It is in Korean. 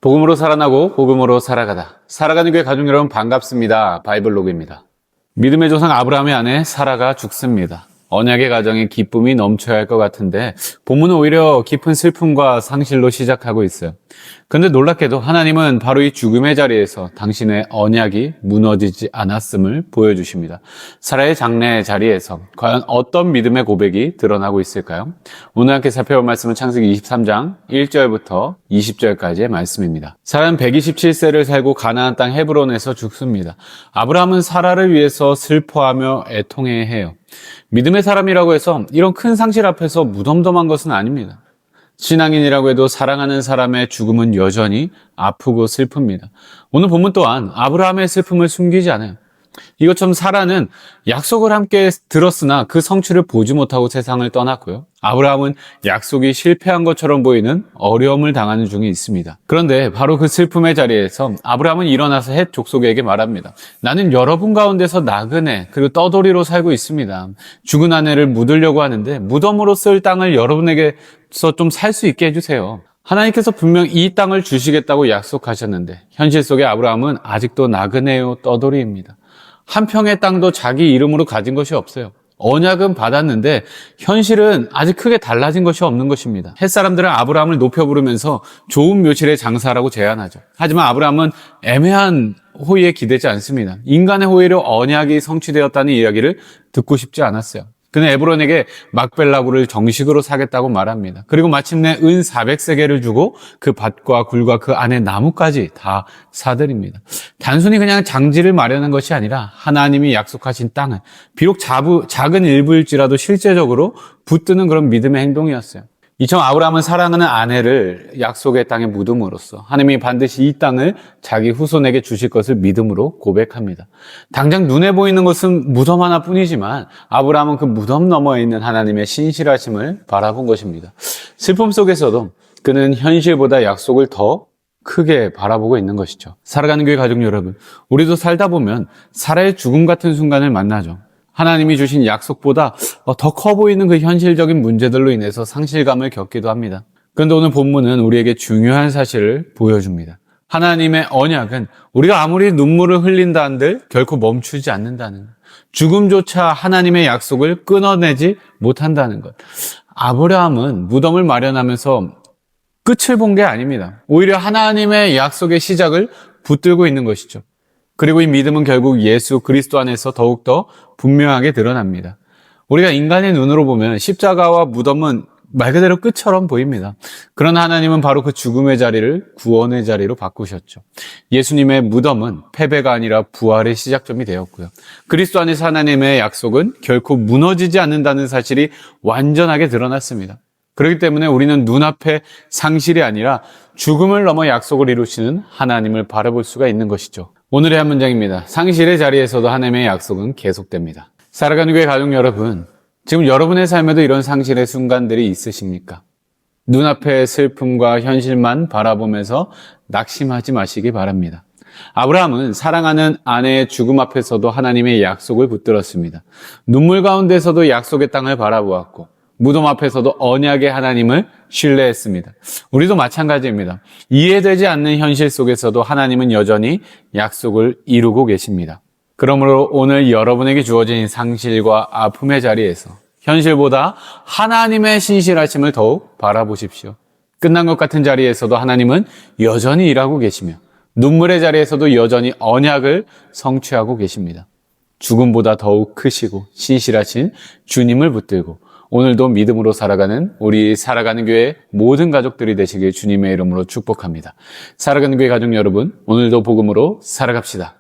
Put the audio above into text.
복음으로 살아나고 복음으로 살아가다. 살아가는 교회 가족 여러분 반갑습니다. 바이블로그입니다. 믿음의 조상 아브라함의 아내 사라가 죽습니다. 언약의 가정에 기쁨이 넘쳐야 할 것 같은데 본문은 오히려 깊은 슬픔과 상실로 시작하고 있어요. 그런데 놀랍게도 하나님은 바로 이 죽음의 자리에서 당신의 언약이 무너지지 않았음을 보여주십니다. 사라의 장례 자리에서 과연 어떤 믿음의 고백이 드러나고 있을까요? 오늘 함께 살펴볼 말씀은 창세기 23장 1절부터 20절까지의 말씀입니다. 사라는 127세를 살고 가나안 땅 헤브론에서 죽습니다. 아브라함은 사라를 위해서 슬퍼하며 애통해해요. 믿음의 사람이라고 해서 이런 큰 상실 앞에서 무덤덤한 것은 아닙니다. 신앙인이라고 해도 사랑하는 사람의 죽음은 여전히 아프고 슬픕니다. 오늘 본문 또한 아브라함의 슬픔을 숨기지 않아요. 이것처럼 사라는 약속을 함께 들었으나 그 성취를 보지 못하고 세상을 떠났고요. 아브라함은 약속이 실패한 것처럼 보이는 어려움을 당하는 중에 있습니다. 그런데 바로 그 슬픔의 자리에서 아브라함은 일어나서 헷 족속에게 말합니다. 나는 여러분 가운데서 나그네 그리고 떠돌이로 살고 있습니다. 죽은 아내를 묻으려고 하는데 무덤으로 쓸 땅을 여러분에게서 좀 살 수 있게 해주세요. 하나님께서 분명 이 땅을 주시겠다고 약속하셨는데 현실 속에 아브라함은 아직도 나그네요 떠돌이입니다. 한 평의 땅도 자기 이름으로 가진 것이 없어요. 언약은 받았는데 현실은 아직 크게 달라진 것이 없는 것입니다. 햇사람들은 아브라함을 높여 부르면서 좋은 묘실의 장사라고 제안하죠. 하지만 아브라함은 애매한 호의에 기대지 않습니다. 인간의 호의로 언약이 성취되었다는 이야기를 듣고 싶지 않았어요. 그는 에브론에게 막벨라굴을 정식으로 사겠다고 말합니다. 그리고 마침내 은 400세겔을 주고 그 밭과 굴과 그 안에 나무까지 다 사들입니다. 단순히 그냥 장지를 마련한 것이 아니라 하나님이 약속하신 땅을 비록 작은 일부일지라도 실제적으로 붙드는 그런 믿음의 행동이었어요. 이처럼 아브라함은 사랑하는 아내를 약속의 땅에 묻음으로써 하나님이 반드시 이 땅을 자기 후손에게 주실 것을 믿음으로 고백합니다. 당장 눈에 보이는 것은 무덤 하나뿐이지만 아브라함은 그 무덤 너머에 있는 하나님의 신실하심을 바라본 것입니다. 슬픔 속에서도 그는 현실보다 약속을 더 크게 바라보고 있는 것이죠. 살아가는 교회 가족 여러분, 우리도 살다 보면 사라의 죽음 같은 순간을 만나죠. 하나님이 주신 약속보다 더 커 보이는 그 현실적인 문제들로 인해서 상실감을 겪기도 합니다. 그런데 오늘 본문은 우리에게 중요한 사실을 보여줍니다. 하나님의 언약은 우리가 아무리 눈물을 흘린다 한들 결코 멈추지 않는다는 것. 죽음조차 하나님의 약속을 끊어내지 못한다는 것. 아브라함은 무덤을 마련하면서 끝을 본 게 아닙니다. 오히려 하나님의 약속의 시작을 붙들고 있는 것이죠. 그리고 이 믿음은 결국 예수 그리스도 안에서 더욱더 분명하게 드러납니다. 우리가 인간의 눈으로 보면 십자가와 무덤은 말 그대로 끝처럼 보입니다. 그러나 하나님은 바로 그 죽음의 자리를 구원의 자리로 바꾸셨죠. 예수님의 무덤은 패배가 아니라 부활의 시작점이 되었고요. 그리스도 안에서 하나님의 약속은 결코 무너지지 않는다는 사실이 완전하게 드러났습니다. 그렇기 때문에 우리는 눈앞의 상실이 아니라 죽음을 넘어 약속을 이루시는 하나님을 바라볼 수가 있는 것이죠. 오늘의 한 문장입니다. 상실의 자리에서도 하나님의 약속은 계속됩니다. 살아가는 교회 가족 여러분, 지금 여러분의 삶에도 이런 상실의 순간들이 있으십니까? 눈앞의 슬픔과 현실만 바라보면서 낙심하지 마시기 바랍니다. 아브라함은 사랑하는 아내의 죽음 앞에서도 하나님의 약속을 붙들었습니다. 눈물 가운데서도 약속의 땅을 바라보았고 무덤 앞에서도 언약의 하나님을 신뢰했습니다. 우리도 마찬가지입니다. 이해되지 않는 현실 속에서도 하나님은 여전히 약속을 이루고 계십니다. 그러므로 오늘 여러분에게 주어진 상실과 아픔의 자리에서 현실보다 하나님의 신실하심을 더욱 바라보십시오. 끝난 것 같은 자리에서도 하나님은 여전히 일하고 계시며 눈물의 자리에서도 여전히 언약을 성취하고 계십니다. 죽음보다 더욱 크시고 신실하신 주님을 붙들고 오늘도 믿음으로 살아가는 우리 살아가는 교회 모든 가족들이 되시길 주님의 이름으로 축복합니다. 살아가는 교회 가족 여러분, 오늘도 복음으로 살아갑시다.